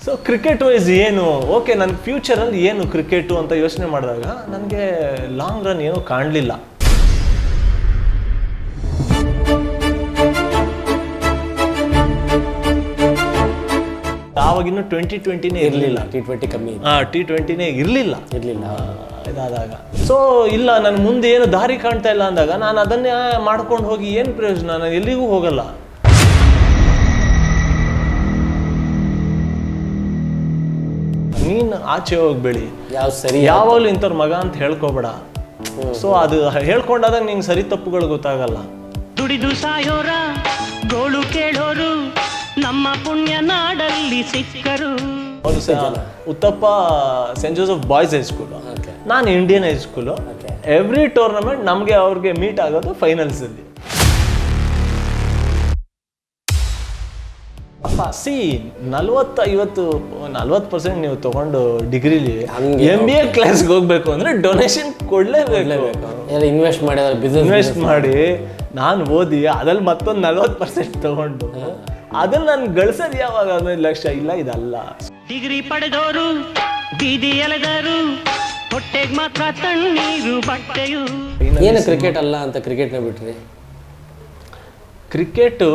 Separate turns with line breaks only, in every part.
So cricket wise ಏನು okay ನನ್ನ ಫ್ಯೂಚರಲ್ಲಿ ಏನು ಕ್ರಿಕೆಟು ಅಂತ ಯೋಚನೆ ಮಾಡಿದಾಗ ನನಗೆ ಲಾಂಗ್ ರನ್ ಏನೂ ಕಾಣಲಿಲ್ಲ. ಆವಾಗಿನ್ನು 2020ನೇ ಇರಲಿಲ್ಲ,
T20 ಕಮ್ಮಿ,
T20ನೇ ಇರಲಿಲ್ಲ ಇದಾದಾಗ. ಸೊ ಇಲ್ಲ ನನ್ನ ಮುಂದೆ ಏನು ದಾರಿ ಕಾಣ್ತಾ ಇಲ್ಲ ಅಂದಾಗ ನಾನು ಅದನ್ನೇ ಮಾಡ್ಕೊಂಡು ಹೋಗಿ ಏನು ಪ್ರಯೋಜನ, ನಾನು ಎಲ್ಲಿಗೂ ಹೋಗಲ್ಲ. ನೀನು ಆಚೆ ಹೋಗ್ಬೇಡಿ, ಯಾವಾಗಲೂ ಇಂಥವ್ರ ಮಗ ಅಂತ ಹೇಳ್ಕೊಬೇಡ. ಸೊ ಅದು ಹೇಳ್ಕೊಂಡಾದಾಗ ನಿಂಗೆ ಸರಿ ತಪ್ಪುಗಳು ಗೊತ್ತಾಗಲ್ಲ.
ದುಡಿದು ಸಾಯೋರ ಗೋಳು ಕೇಳೋರು ನಮ್ಮ ಪುಣ್ಯ ನಾಡಲ್ಲಿ ಸಿಕ್ಕರು.
Uthappa saint Joseph boys high school, ನಾನು ಇಂಡಿಯನ್ ಹೈಸ್ಕೂಲು. ಎವ್ರಿ ಟೂರ್ನಮೆಂಟ್ ನಮಗೆ ಅವ್ರಿಗೆ ಮೀಟ್ ಆಗೋದು ಫೈನಲ್ಸ್ ಅಲ್ಲಿ. ಸಿ 40% ನೀವು ತಗೊಂಡು ಡಿಗ್ರಿಲಿ MBA ಕ್ಲಾಸ್ಗೆ ಹೋಗ್ಬೇಕು ಅಂದ್ರೆ ಡೊನೇಷನ್ ಕೊಡ್ಲೇಬೇಕು. ಇನ್ವೆಸ್ಟ್ ಮಾಡಿ ನಾನು ಓದಿ ಅದ್ರಲ್ಲಿ ಮತ್ತೊಂದು 40% ತಗೊಂಡು ಅದನ್ನ ನಾನು ಗಳಿಸೋದು ಯಾವಾಗ 15 ಲಕ್ಷ ಇಲ್ಲ, ಇದಲ್ಲ.
ಡಿಗ್ರಿ ಪಡೆದವರು ಬೀದಿ ಎಳೆದರು ಹೊಟ್ಟೆಗೆ ಮಾತ್ರ ತಣ್ಣೀರು ಬಟ್ಟೆಯು.
ಏನು ಕ್ರಿಕೆಟ್ ಅಲ್ಲ ಅಂತ ಕ್ರಿಕೆಟ್ನ ಬಿಟ್ರಿ?
ಕ್ರಿಕೆಟು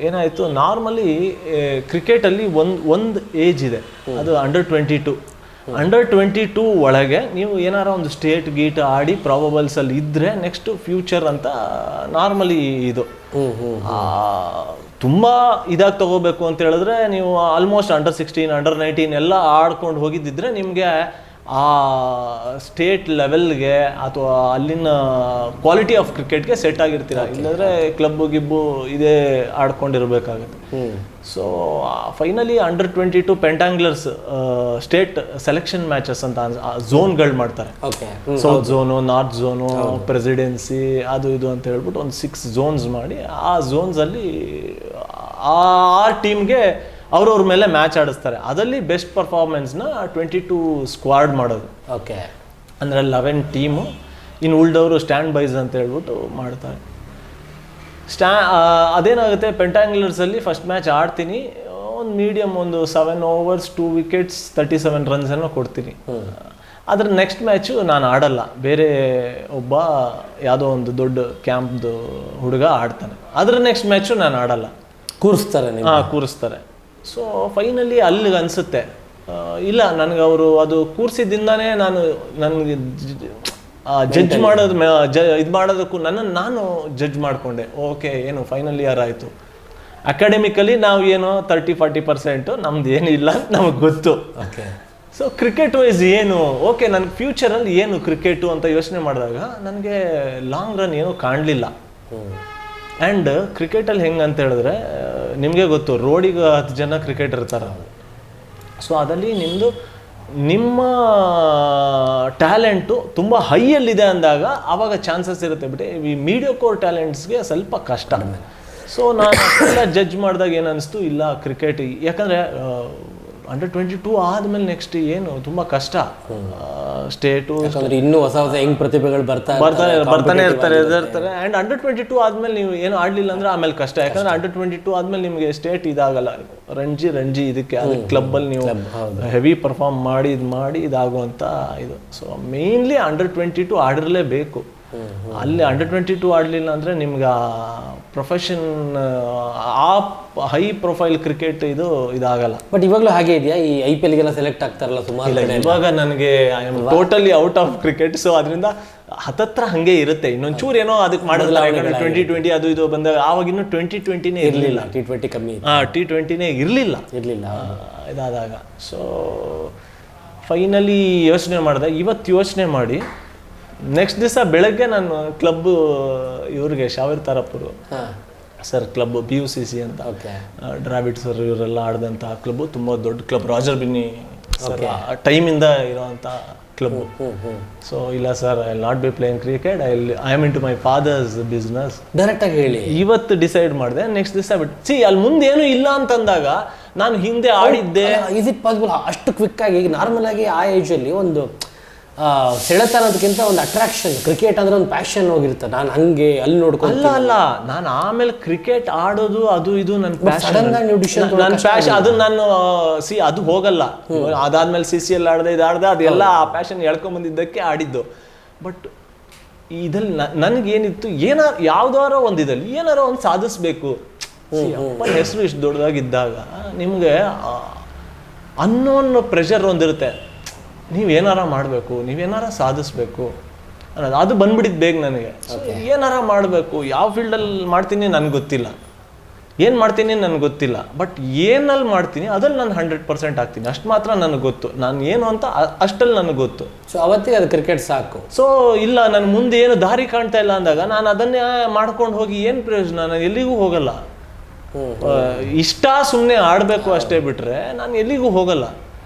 ಏನಾಯಿತು, ನಾರ್ಮಲಿ ಕ್ರಿಕೆಟಲ್ಲಿ ಒಂದು ಏಜ್ ಇದೆ, ಅದು ಅಂಡರ್ 22 ಒಳಗೆ ನೀವು ಏನಾರ ಒಂದು ಸ್ಟೇಟ್ ಗೀಟ್ ಆಡಿ ಪ್ರಾಬಬಲ್ಸಲ್ಲಿ ಇದ್ದರೆ ನೆಕ್ಸ್ಟ್ ಫ್ಯೂಚರ್ ಅಂತ ನಾರ್ಮಲಿ ಇದು. ತುಂಬ ಇದಾಗಿ ತಗೋಬೇಕು ಅಂತ ಹೇಳಿದ್ರೆ ನೀವು ಆಲ್ಮೋಸ್ಟ್ ಅಂಡರ್ 16 ಅಂಡರ್ 19 ಎಲ್ಲ ಆಡ್ಕೊಂಡು ಹೋಗಿದ್ದಿದ್ರೆ ನಿಮಗೆ ಆ ಸ್ಟೇಟ್ ಲೆವೆಲ್ಗೆ ಅಥವಾ ಅಲ್ಲಿನ ಕ್ವಾಲಿಟಿ ಆಫ್ ಕ್ರಿಕೆಟ್ಗೆ ಸೆಟ್ ಆಗಿರ್ತೀರ. ಇಲ್ಲಾಂದರೆ ಕ್ಲಬ್ಬು ಗಿಬ್ಬು ಇದೇ ಆಡ್ಕೊಂಡಿರ್ಬೇಕಾಗುತ್ತೆ. So finally under 22 pentangulars state selection matches ಅಂತ ಝೋನ್ಗಳು ಮಾಡ್ತಾರೆ. South zone, north zone, presidency, ಅದು ಇದು ಅಂತ ಹೇಳ್ಬಿಟ್ಟು ಒಂದು 6 ಝೋನ್ಸ್ ಮಾಡಿ ಆ ಝೋನ್ಸಲ್ಲಿ ಆ ಟೀಮ್ಗೆ ಅವ್ರವ್ರ ಮೇಲೆ ಮ್ಯಾಚ್ ಆಡಿಸ್ತಾರೆ. ಅದರಲ್ಲಿ ಬೆಸ್ಟ್ ಪರ್ಫಾರ್ಮೆನ್ಸ್ನ 22 ಸ್ಕ್ವಾಡ್ ಮಾಡೋದು. ಅಂದರೆ 11 ಟೀಮು, ಇನ್ನು ಉಳ್ದವರು ಸ್ಟ್ಯಾಂಡ್ ಬೈಸ್ ಅಂತ ಹೇಳ್ಬಿಟ್ಟು ಮಾಡ್ತಾರೆ. ಅದೇನಾಗುತ್ತೆ, ಪೆಂಟಾಂಗ್ಲರ್ಸಲ್ಲಿ ಫಸ್ಟ್ ಮ್ಯಾಚ್ ಆಡ್ತೀನಿ, ಒಂದು ಮೀಡಿಯಮ್ ಒಂದು 7 overs 2 wickets 37 runs ಏನೋ ಕೊಡ್ತೀನಿ. ಅದ್ರ ನೆಕ್ಸ್ಟ್ ಮ್ಯಾಚು ನಾನು ಆಡಲ್ಲ, ಬೇರೆ ಒಬ್ಬ ಯಾವುದೋ ಒಂದು ದೊಡ್ಡ ಕ್ಯಾಂಪ್ದು ಹುಡುಗ ಆಡ್ತಾನೆ. ಅದ್ರ ನೆಕ್ಸ್ಟ್ ಮ್ಯಾಚು ನಾನು ಆಡಲ್ಲ, ಕೂರಿಸ್ತಾರೆ. ಸೊ ಫೈನಲಿ ಅಲ್ಲಿಗೆ ಅನಿಸುತ್ತೆ, ಇಲ್ಲ ನನಗೆ ಅವರು ಅದು ಕೂರಿಸಿದಿಂದಾನೇ ನನಗೆ ಜಡ್ಜ್ ಮಾಡೋದು ಇದು ಮಾಡೋದಕ್ಕೂ ನಾನು ಜಡ್ಜ್ ಮಾಡಿಕೊಂಡೆ. ಓಕೆ, ಏನು ಫೈನಲ್ ಇಯರ್ ಆಯಿತು, ಅಕಾಡೆಮಿಕಲಿ ನಾವು ಏನೋ 30-40% ನಮ್ದು ಏನು ಇಲ್ಲ ನಮಗೆ ಗೊತ್ತು. ಸೊ ಕ್ರಿಕೆಟ್ ವೈಸ್ ಏನು ಓಕೆ ನನ್ನ ಫ್ಯೂಚರಲ್ಲಿ ಏನು ಕ್ರಿಕೆಟು ಅಂತ ಯೋಚನೆ ಮಾಡಿದಾಗ ನನಗೆ ಲಾಂಗ್ ರನ್ ಏನೂ ಕಾಣಲಿಲ್ಲ. ಆ್ಯಂಡ್ ಕ್ರಿಕೆಟಲ್ಲಿ ಹೆಂಗೆ ಅಂತ ಹೇಳಿದ್ರೆ ನಿಮಗೆ ಗೊತ್ತು, ರೋಡಿಗೆ 10 ಜನ ಕ್ರಿಕೆಟ್ ಇರ್ತಾರೆ. ಸೊ ಅದರಲ್ಲಿ ನಿಮ್ಮ ಟ್ಯಾಲೆಂಟು ತುಂಬ ಹೈಯಲ್ಲಿದೆ ಅಂದಾಗ ಆವಾಗ ಚಾನ್ಸಸ್ ಇರುತ್ತೆ. ಬಟ್ ಈ ಮೀಡಿಯೋಕೋರ್ ಟ್ಯಾಲೆಂಟ್ಸ್ಗೆ ಸ್ವಲ್ಪ ಕಷ್ಟ. ಸೊ ನಾನು ಅಷ್ಟೆಲ್ಲ ಜಡ್ಜ್ ಮಾಡಿದಾಗ ಏನು ಅನಿಸ್ತು, ಇಲ್ಲ ಕ್ರಿಕೆಟ್ ಯಾಕಂದರೆ ಅಂಡರ್ 22 ಆದಮೇಲೆ ನೆಕ್ಸ್ಟ್ ಏನು ತುಂಬ ಕಷ್ಟ. ಸ್ಟೇಟು
ಇನ್ನೂ ಹೊಸ ಯಂಗ್ ಪ್ರತಿಭೆಗಳು
ಬರ್ತಾನೆ ಇರ್ತಾರೆ. ಆ್ಯಂಡ್ ಅಂಡರ್ 22 ಆದಮೇಲೆ ನೀವು ಏನು ಆಡಲಿಲ್ಲ ಅಂದರೆ ಆಮೇಲೆ ಕಷ್ಟ. ಯಾಕಂದರೆ ಅಂಡರ್ 22 ಆದಮೇಲೆ ನಿಮಗೆ ಸ್ಟೇಟ್ ಇದಾಗಲ್ಲ, ರಂಜಿ ಇದಕ್ಕೆ ಅದು ಕ್ಲಬ್ಬಲ್ಲಿ ನೀವು ಹೆವಿ ಪರ್ಫಾರ್ಮ್ ಮಾಡಿ ಇದಾಗುವಂಥ ಇದು. So mainly under 22 ಆಡಿರಲೇಬೇಕು. ಅಲ್ಲಿ ಅಂಡರ್ 22 ಆಡಲಿಲ್ಲ ಅಂದರೆ ನಿಮ್ಗೆ ಪ್ರೊಫೆಷನ್ ಆ ಹೈ ಪ್ರೊಫೈಲ್ ಕ್ರಿಕೆಟ್ ಇದಾಗಲ್ಲ.
ಬಟ್ ಇವಾಗಲೂ ಹಾಗೆ ಇದೆಯಾ? ಈ IPL ಸೆಲೆಕ್ಟ್ ಆಗ್ತಾರಲ್ಲ ಸುಮಾರು.
ಇವಾಗ ನನಗೆ I am totally out of cricket. So ಅದರಿಂದ ಹತ್ತತ್ರ ಹಾಗೆ ಇರುತ್ತೆ. ಇನ್ನೊಂಚೂರು ಏನೋ ಅದಕ್ಕೆ ಮಾಡಿದ್ರೆ 2020 ಅದು ಇದು ಬಂದಾಗ ಆವಾಗಿನ್ನೂ 2020ನೇ ಇರಲಿಲ್ಲ,
T20 ಕಮ್ಮಿ,
T20ನೇ ಇರಲಿಲ್ಲ ಇದಾದಾಗ. ಸೊ ಫೈನಲಿ ಯೋಚನೆ ಮಾಡಿದೆ. ಇವತ್ತು ಯೋಚನೆ ಮಾಡಿ ನೆಕ್ಸ್ಟ್ ದಿವಸ ಬೆಳಗ್ಗೆ ನಾನು ಕ್ಲಬ್ ಇವ್ರಿಗೆ ಶಾವೀರ್ ತಾರಪ್ಪರು ಸರ್ ಕ್ಲಬ್ BUCC ಅಂತ, ಡ್ರಾವಿಡ್ ಸರ್ ಇವರೆಲ್ಲ ಆಡಿದಂಥ ಕ್ಲಬ್ಬು, ತುಂಬ ದೊಡ್ಡ ಕ್ಲಬ್, ರಾಜರ್ ಬಿನ್ನಿ ಸರ್ ಟೈಮಿಂದ ಇರೋವಂಥ ಕ್ಲಬ್ಬು. ಸೊ ಇಲ್ಲ sir, I will not be playing cricket, I am into my father's business
ಡೈರೆಕ್ಟಾಗಿ ಹೇಳಿ
ಇವತ್ತು ಡಿಸೈಡ್ ಮಾಡಿದೆ. ನೆಕ್ಸ್ಟ್ ದಿವಸ ಬಿಟ್ಟು ಅಲ್ಲಿ ಮುಂದೆ ಏನೂ ಇಲ್ಲ ಅಂತಂದಾಗ ನಾನು ಹಿಂದೆ ಆಡಿದ್ದೆ.
ಈಸ್ ಇಟ್ ಪಾಸಿಬಲ್ ಅಷ್ಟು ಕ್ವಿಕ್ ಆಗಿ? ನಾರ್ಮಲ್ ಆಗಿ ಆ ಏಜಲ್ಲಿ ಒಂದು ಸೆಳೆತ ಅನ್ನೋದಕ್ಕಿಂತ ಒಂದು ಅಟ್ರಾಕ್ಷನ್, ಕ್ರಿಕೆಟ್ ಅಂದ್ರೆ ಒಂದು ಪ್ಯಾಷನ್ ಹೋಗಿರ್ತಾರೆ. ನಾನು ಹಂಗೆ ಅಲ್ಲಿ ನೋಡ್ಕೊಂಡು
ಅಲ್ಲ ನಾನು ಆಮೇಲೆ ಕ್ರಿಕೆಟ್ ಆಡೋದು ಅದು ಇದು ನನ್ನ
ಸಡನ್ ಆಗಿ ನೀವು ಡಿಸಿಷನ್
ನನ್ನ ಪ್ಯಾಷನ್ ಅದು ನಾನು ಅದು ಹೋಗಲ್ಲ. ಅದಾದ್ಮೇಲೆ CCL ಆಡ್ದೆ ಇದಾಡ್ದೆ ಅದೆಲ್ಲ ಆ ಪ್ಯಾಷನ್ ಎಳ್ಕೊಂಬಂದಿದ್ದಕ್ಕೆ ಆಡಿದ್ದು. ಬಟ್ ಇದಲ್ಲಿ ನನಗೇನಿತ್ತು ಯಾವ್ದಾರೋ ಒಂದು ಇದಲ್ಲಿ ಏನಾರೋ ಒಂದು ಸಾಧಿಸ್ಬೇಕು. ಅಪ್ಪನ ಹೆಸರು ಇಷ್ಟು ದೊಡ್ಡದಾಗಿದ್ದಾಗ ನಿಮ್ಗೆ ಅನ್ನೋನ್ ಪ್ರೆಷರ್ ಒಂದಿರುತ್ತೆ, ನೀವೇನಾರ ಮಾಡಬೇಕು, ನೀವೇನಾರ ಸಾಧಿಸ್ಬೇಕು ಅನ್ನೋದು. ಅದು ಬಂದ್ಬಿಟ್ಟಿದ್ದು ಬೇಗ ನನಗೆ. ಏನಾರ ಮಾಡಬೇಕು, ಯಾವ ಫೀಲ್ಡಲ್ಲಿ ಮಾಡ್ತೀನಿ ನನಗೆ ಗೊತ್ತಿಲ್ಲ, ಏನು ಮಾಡ್ತೀನಿ ನನಗೆ ಗೊತ್ತಿಲ್ಲ, ಬಟ್ ಏನಲ್ಲಿ ಮಾಡ್ತೀನಿ ಅದ್ರಲ್ಲಿ ನಾನು 100% ಆಗ್ತೀನಿ, ಅಷ್ಟು ಮಾತ್ರ ನನಗೆ ಗೊತ್ತು. ನಾನು ಏನು ಅಂತ ಅಷ್ಟಲ್ಲಿ ನನಗೆ ಗೊತ್ತು.
ಸೊ ಅವತ್ತಿಗೆ ಅದು ಕ್ರಿಕೆಟ್ ಸಾಕು.
ಸೊ ಇಲ್ಲ ನನ್ನ ಮುಂದೆ ಏನು ದಾರಿ ಕಾಣ್ತಾ ಇಲ್ಲ ಅಂದಾಗ ನಾನು ಅದನ್ನೇ ಮಾಡ್ಕೊಂಡು ಹೋಗಿ ಏನು ಪ್ರಯೋಜನ, ನಾನು ಎಲ್ಲಿಗೂ ಹೋಗಲ್ಲ. ಇಷ್ಟ ಸುಮ್ಮನೆ ಆಡಬೇಕು ಅಷ್ಟೇ ಬಿಟ್ರೆ ನಾನು ಎಲ್ಲಿಗೂ ಹೋಗಲ್ಲ.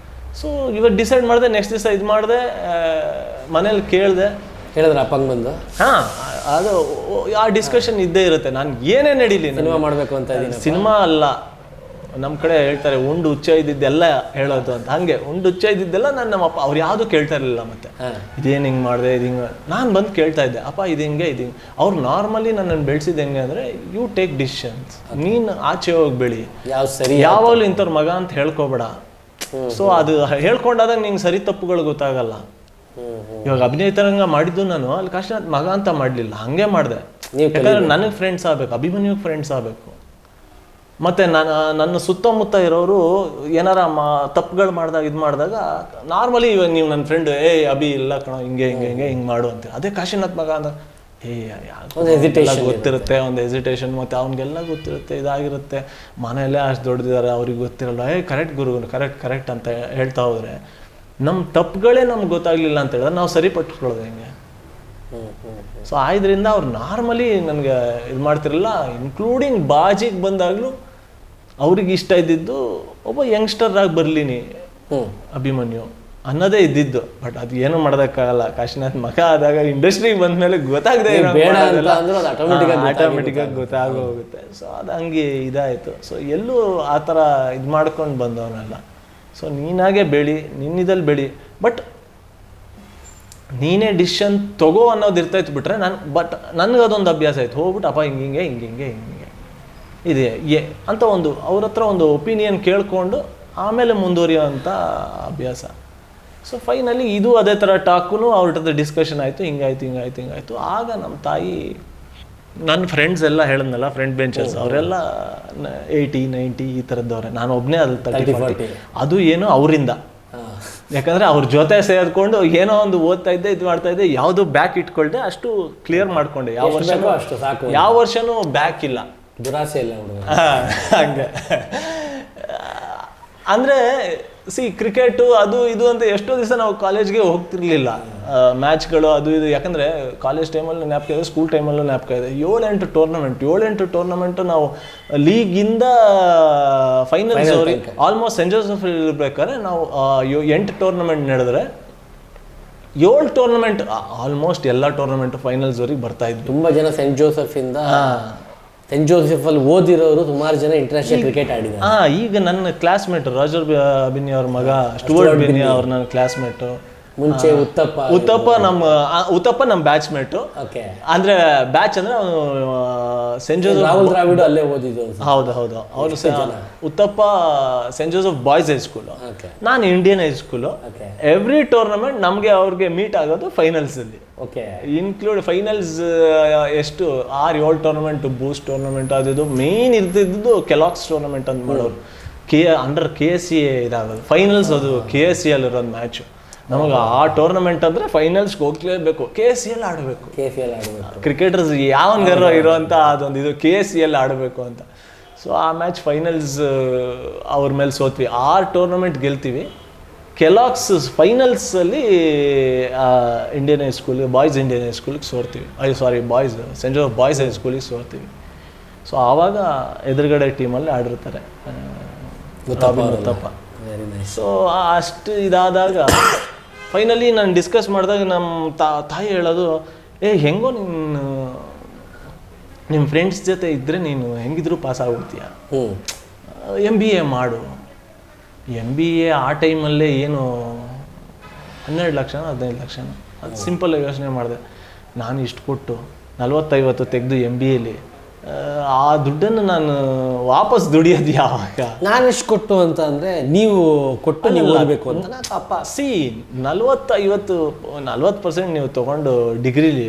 ಸೊ ಇವತ್ತು ಡಿಸೈಡ್ ಮಾಡಿದೆ, ನೆಕ್ಸ್ಟ್ ದಿವಸ ಇದು ಮಾಡಿದೆ, ಮನೇಲಿ
ಹೇಳಿದ್ರೆ ಅಪ್ಪಂಗೆ ಬಂದು
ಅದು ಆ ಡಿಸ್ಕಷನ್ ಇದ್ದೇ ಇರುತ್ತೆ. ನಾನು ಏನೇ ನಡೀಲಿ
ಸಿನಿಮಾ ಮಾಡಬೇಕು ಅಂತ ಇದ್ದೀನಿ.
ಸಿನಿಮಾ ಅಲ್ಲ, ನಮ್ಮ ಕಡೆ ಹೇಳ್ತಾರೆ ಉಂಡು ಹುಚ್ಚ ಇದ್ದಿದ್ದೆಲ್ಲ ಹೇಳೋದು ಅಂತ. ಹಂಗೆ ಉಂಡು ಹುಚ್ಚ ಇದ್ದಿದ್ದೆಲ್ಲ ನಮ್ಮಪ್ಪ ಅವ್ರು ಯಾವುದು ಕೇಳ್ತಾ ಇರಲಿಲ್ಲ. ಮತ್ತೆ ಇದೇನು ಹಿಂಗೆ ಮಾಡಿದೆ, ಇದು ಹಿಂಗೆ ನಾನು ಬಂದು ಕೇಳ್ತಾ ಇದ್ದೆ, ಅಪ್ಪ ಇದು ಹಿಂಗೆ ಇದು ಹಿಂಗೆ. ಅವ್ರು ನಾರ್ಮಲಿ ನನ್ನನ್ನು ಬೆಳೆಸಿದ್ದು ಹೆಂಗೆ ಅಂದರೆ, ಯು ಟೇಕ್ ಡಿಸಿಷನ್ಸ್, ನೀನು ಆಚೆ ಹೋಗಿ ಬೆಳಿ, ಯಾವಾಗಲೂ ಇಂಥವ್ರ ಮಗ ಅಂತ ಹೇಳ್ಕೊಬೇಡ. ಸೊ ಅದು ಹೇಳ್ಕೊಂಡಾದಾಗ ನಿಂಗೆ ಸರಿ ತಪ್ಪುಗಳು ಗೊತ್ತಾಗಲ್ಲ. ಇವಾಗ ಅಭಿನಯತರಂಗ ಮಾಡಿದ್ದು ನಾನು ಅಲ್ಲಿ ಕಾಶಿನಾಥ್ ಮಗ ಅಂತ ಮಾಡಲಿಲ್ಲ, ಹಂಗೆ ಮಾಡಿದೆ. ಯಾಕಂದ್ರೆ ನನಗೆ ಫ್ರೆಂಡ್ಸ್ ಆಗಬೇಕು, ಅಭಿಮನ್ಯುಗೆ ಫ್ರೆಂಡ್ಸ್ ಆಗಬೇಕು. ಮತ್ತು ನನ್ನ ಸುತ್ತಮುತ್ತ ಇರೋರು ಏನಾರ ತಪ್ಪುಗಳು ಮಾಡಿದಾಗ ಇದು ಮಾಡಿದಾಗ ನಾರ್ಮಲಿ ಇವಾಗ ನೀವು ನನ್ನ ಫ್ರೆಂಡ್ ಅಭಿ ಇಲ್ಲ ಕಣೋ ಹಿಂಗೆ ಹಿಂಗೆ ಹಿಂಗೆ ಹಿಂಗೆ ಮಾಡು ಅಂತೀರ. ಅದೇ ಕಾಶಿನಾಥ್ ಮಗ ಅಂದಾಗ ಗೊತ್ತಿರುತ್ತೆ, ಒಂದು ಹೆಸಿಟೇಷನ್, ಮತ್ತು ಅವ್ನಿಗೆಲ್ಲ ಗೊತ್ತಿರುತ್ತೆ, ಇದಾಗಿರುತ್ತೆ. ಮನೆಯಲ್ಲೇ ಅಷ್ಟು ದೊಡ್ಡದಿದ್ದಾರೆ, ಅವ್ರಿಗೆ ಗೊತ್ತಿರಲ್ಲ. ಕರೆಕ್ಟ್ ಗುರು, ಕರೆಕ್ಟ್ ಅಂತ ಹೇಳ್ತಾ ಹೋದ್ರೆ ನಮ್ಮ ತಪ್ಪುಗಳೇ ನಮ್ಗೆ ಗೊತ್ತಾಗ್ಲಿಲ್ಲ ಅಂತ ಹೇಳಿದ್ರೆ ನಾವು ಸರಿಪಟ್ಕೊಳ್ಳೋದು ಹೆಂಗೆ? ಸೊ ಆದ್ರಿಂದ ಅವ್ರು ನಾರ್ಮಲಿ ನನಗೆ ಇದು ಮಾಡ್ತಿರಲಿಲ್ಲ. ಇನ್ಕ್ಲೂಡಿಂಗ್ ಬಾಜಿಗೆ ಬಂದಾಗಲೂ ಅವ್ರಿಗೆ ಇಷ್ಟ ಇದ್ದಿದ್ದು ಒಬ್ಬ ಯಂಗ್ಸ್ಟರ್ ಆಗಿ ಬರ್ಲಿನಿ ಅಭಿಮನ್ಯು ಅನ್ನೋದೇ ಇದ್ದಿದ್ದು. ಬಟ್ ಅದು ಏನು ಮಾಡೋದಕ್ಕಾಗಲ್ಲ. ಕಾಶಿನಾಥ್ ಮಗ ಆದಾಗ ಇಂಡಸ್ಟ್ರಿಗೆ ಬಂದ್ಮೇಲೆ ಗೊತ್ತಾಗದೆ ಆಟೋಮೆಟಿಕ್ ಆಗಿ ಗೊತ್ತಾಗೋಗುತ್ತೆ. ಸೊ ಅದು ಹಂಗೆ ಇದಾಯಿತು. ಸೊ ಎಲ್ಲೂ ಆ ಥರ ಇದು ಮಾಡ್ಕೊಂಡು ಬಂದವನಲ್ಲ. ಸೊ ನೀನಾಗೆ ಬೆಳಿ, ನಿನ್ನಿದಲ್ಲಿ ಬೆಳಿ, ಬಟ್ ನೀನೇ ಡಿಸಿಷನ್ ತಗೋ ಅನ್ನೋದು ಇರ್ತಾಯಿತ್ತು ಬಿಟ್ರೆ ಬಟ್ ನನಗೆ ಅದೊಂದು ಅಭ್ಯಾಸ ಆಯ್ತು, ಹೋಗ್ಬಿಟ್ಟು ಅಪ್ಪ ಹಿಂಗೆ ಇದೆ ಅಂತ ಒಂದು ಅವ್ರ ಹತ್ರ ಒಂದು ಒಪಿನಿಯನ್ ಕೇಳಿಕೊಂಡು ಆಮೇಲೆ ಮುಂದುವರಿಯುವಂಥ ಅಭ್ಯಾಸ. ಸೊ ಫೈನಲಿ ಇದು ಅದೇ ಥರ ಟಾಕು ಅವ್ರ ಹತ್ರ ಡಿಸ್ಕಷನ್ ಆಯಿತು, ಹಿಂಗಾಯ್ತು. ಆಗ ನಮ್ಮ ತಾಯಿ, ನನ್ನ ಫ್ರೆಂಡ್ಸ್ ಎಲ್ಲ ಹೇಳಿದ್ನಲ್ಲ, ಫ್ರೆಂಡ್ ಬೆಂಚರ್ಸ್ ಅವರೆಲ್ಲ 80, 90 ಈ ಥರದ್ದವ್ರೆ. ನಾನು ಒಬ್ಬನೇ ಅದು 30-40. ಅದು ಏನೋ ಅವರಿಂದ, ಯಾಕಂದರೆ ಅವ್ರ ಜೊತೆ ಸೇರಿಕೊಂಡು ಏನೋ ಒಂದು ಓದ್ತಾ ಇದ್ದೆ, ಇದು ಮಾಡ್ತಾ ಇದ್ದೆ, ಯಾವುದೋ ಬ್ಯಾಕ್ ಇಟ್ಕೊಳ್ದೆ, ಅಷ್ಟು ಕ್ಲಿಯರ್ ಮಾಡ್ಕೊಂಡೆ. ಯಾವ ವರ್ಷನೂ ಬ್ಯಾಕ್ ಇಲ್ಲ,
ದುರಾಸೆ ಇಲ್ಲ
ಹಂಗೆ. ಅಂದರೆ ಕ್ರಿಕೆಟು ಅದು ಇದು ಅಂತ ಎಷ್ಟೋ ದಿವಸ ನಾವು ಕಾಲೇಜ್ಗೆ ಹೋಗ್ತಿರ್ಲಿಲ್ಲ, ಮ್ಯಾಚ್ಗಳು ಅದು ಇದು. ಯಾಕಂದರೆ ಕಾಲೇಜ್ ಟೈಮಲ್ಲೂ ಜ್ಞಾಪಕ ಇದೆ, ಸ್ಕೂಲ್ ಟೈಮಲ್ಲೂ ಜ್ಞಾಪಕ ಇದೆ. 7-8 ಟೂರ್ನಮೆಂಟ್ ನಾವು ಲೀಗಿಂದ ಫೈನಲ್ಸ್ ಆಲ್ಮೋಸ್ಟ್ ಸೆಂಟ್ ಜೋಸೆಫ್ ಇರ್ಬೇಕಾದ್ರೆ ನಾವು 8 ಟೂರ್ನಮೆಂಟ್ ನಡೆದ್ರೆ 7 ಟೂರ್ನಮೆಂಟ್ ಆಲ್ಮೋಸ್ಟ್ ಎಲ್ಲ ಟೂರ್ನಮೆಂಟ್ ಫೈನಲ್ಸ್ವರೆಗೆ ಬರ್ತಾ ಇದ್ವಿ.
ತುಂಬ ಜನ ಸೆಂಟ್ ಜೋಸೆಫ್ ಅಲ್ಲಿ ಓದಿರೋರು ಸುಮಾರು ಜನ ಇಂಟರ್ನ್ಯಾಷನಲ್ ಕ್ರಿಕೆಟ್ ಆಡಿದ್ದಾರೆ.
ಈಗ ನನ್ನ ಕ್ಲಾಸ್ಮೇಟ್ ರಾಜರ್ ಅಭಿನಿ ಅವ್ರ ಮಗ ಸ್ಟುವರ್ಟ್ ಬಿನಿ ಅವ್ರ ನನ್ನ ಕ್ಲಾಸ್ಮೇಟು.
ಮುಂಚೆ
ಉತ್ತಪ್ಪ ನಮ್ಮ ಬ್ಯಾಚ್ಮೇಟು. ಅಂದ್ರೆ ಬ್ಯಾಚ್ ಅಂದ್ರೆ ಸೆಂಟ್ ಜೋಸೆಫ್
ರಾಹುಲ್ ದ್ರಾವಿಡ್ ಅಲ್ಲೇ ಓದಿದ್ದು.
ಹೌದು ಅವರು Uthappa saint Joseph boys high school, ನಾನು ಇಂಡಿಯನ್ ಹೈಸ್ಕೂಲು. ಎವ್ರಿ ಟೂರ್ನಮೆಂಟ್ ನಮಗೆ ಅವ್ರಿಗೆ ಮೀಟ್ ಆಗೋದು ಫೈನಲ್ಸ್ ಅಲ್ಲಿ. ಇನ್ಕ್ಲೂಡ್ ಫೈನಲ್ಸ್ ಎಷ್ಟು 6-7 ಟೂರ್ನಮೆಂಟ್, ಬೂಸ್ಟ್ ಟೂರ್ನಮೆಂಟ್, ಅದು ಮೇನ್ ಇರ್ತಿದ್ದು ಕೆಲಾಕ್ಸ್ ಟೂರ್ನಮೆಂಟ್ ಅಂತ ಮಾಡೋರು. ಅಂಡರ್ KSCA ಇದಾಗೋದು ಫೈನಲ್ಸ್. ಅದು KSCA ಅಲ್ಲಿರೋದು ಮ್ಯಾಚು. ನಮಗೆ ಆ ಟೂರ್ನಮೆಂಟ್ ಅಂದರೆ ಫೈನಲ್ಸ್ಗೆ ಹೋಗ್ಲೇಬೇಕು, KSCA ಆಡಬೇಕು. ಕ್ರಿಕೆಟರ್ಸ್ ಯಾವನ್ಗಾರ ಇರೋವಂಥ ಅದೊಂದು ಇದು KSCA ಆಡಬೇಕು ಅಂತ. ಸೊ ಆ ಮ್ಯಾಚ್ ಫೈನಲ್ಸ್ ಅವ್ರ ಮೇಲೆ ಸೋತ್ವಿ. 6 ಟೂರ್ನಮೆಂಟ್ ಗೆಲ್ತೀವಿ. ಕೆಲಾಕ್ಸ್ ಫೈನಲ್ಸಲ್ಲಿ ಇಂಡಿಯನ್ ಹೈಸ್ಕೂಲಿಗೆ, ಬಾಯ್ಸ್ ಇಂಡಿಯನ್ ಹೈಸ್ಕೂಲಿಗೆ ಸೋರ್ತೀವಿ. ಬಾಯ್ಸ್ ಸೆಂಟ್ ಜೋಸೆಫ್ ಬಾಯ್ಸ್ ಹೈಸ್ಕೂಲಿಗೆ ಸೋರ್ತೀವಿ. ಸೊ ಆವಾಗ ಎದುರುಗಡೆ ಟೀಮಲ್ಲಿ ಆಡಿರ್ತಾರೆ ಉತ್ತಪ್ಪ. ಸೊ ಅಷ್ಟು ಇದಾದಾಗ ಫೈನಲಿ ನಾನು ಡಿಸ್ಕಸ್ ಮಾಡಿದಾಗ ನಮ್ಮ ತಾಯಿ ಹೇಳೋದು, ಹೆಂಗೋ ನಿಮ್ಮ ಫ್ರೆಂಡ್ಸ್ ಜೊತೆ ಇದ್ದರೆ ನೀನು ಹೆಂಗಿದ್ರು ಪಾಸ್ ಆಗ್ಬಿಡ್ತೀಯ, MBA ಮಾಡು. MBA ಆ ಟೈಮಲ್ಲೇ ಏನು 12 ಲಕ್ಷನ 15 ಲಕ್ಷನ. ಅದು ಸಿಂಪಲ್ ಯೋಚನೆ ಮಾಡಿದೆ. ನಾನು ಇಷ್ಟು ಕೊಟ್ಟು 40-50 ತೆಗೆದು MBAಲಿ ಆ ದುಡ್ಡನ್ನು ನಾನು ವಾಪಸ್ ದುಡಿಯೋದು ಯಾವಾಗ?
ನಾನು ಎಷ್ಟು ಕೊಟ್ಟು ಅಂತ ಅಂದರೆ ನೀವು ಕೊಟ್ಟು ನೀವು ಓದಬೇಕು ಅಂತ
ಅಪ್ಪ 40% ನೀವು ತೊಗೊಂಡು ಡಿಗ್ರಿಲಿ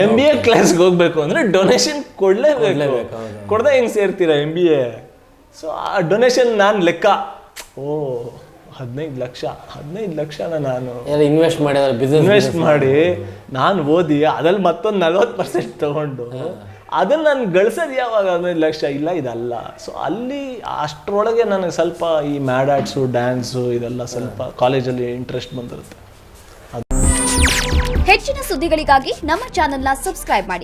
MBA ಕ್ಲಾಸ್ಗೆ ಹೋಗ್ಬೇಕು ಅಂದರೆ ಡೊನೇಷನ್ ಕೊಡಲೇಬೇಕು. ಕೊಡದೆ ಹೆಂಗೆ ಸೇರ್ತೀರಾ MBA? ಸೊ ಆ ಡೊನೇಷನ್ ನಾನು ಲೆಕ್ಕ 15 ಲಕ್ಷನ ನಾನು
ಇನ್ವೆಸ್ಟ್ ಮಾಡಿದ್ರೆ
ಇನ್ವೆಸ್ಟ್ ಮಾಡಿ ನಾನು ಓದಿ ಅದ್ರಲ್ಲಿ ಮತ್ತೊಂದು 40% ತಗೊಂಡು ಅದನ್ನು ನಾನು ಗಳಿಸೋದು ಯಾವಾಗ? 15 ಲಕ್ಷ ಇಲ್ಲ, ಇದಲ್ಲ. ಸೊ ಅಲ್ಲಿ ಅಷ್ಟರೊಳಗೆ ನನಗೆ ಸ್ವಲ್ಪ ಈ ಮ್ಯಾಡ್ ಆರ್ಟ್ಸು, ಡ್ಯಾನ್ಸು ಇದೆಲ್ಲ ಸ್ವಲ್ಪ ಕಾಲೇಜಲ್ಲಿ ಇಂಟ್ರೆಸ್ಟ್ ಬಂದಿರುತ್ತೆ.
ಹೆಚ್ಚಿನ ಸುದ್ದಿಗಳಿಗಾಗಿ ನಮ್ಮ ಚಾನೆಲ್ನ ಸಬ್ಸ್ಕ್ರೈಬ್ ಮಾಡಿ,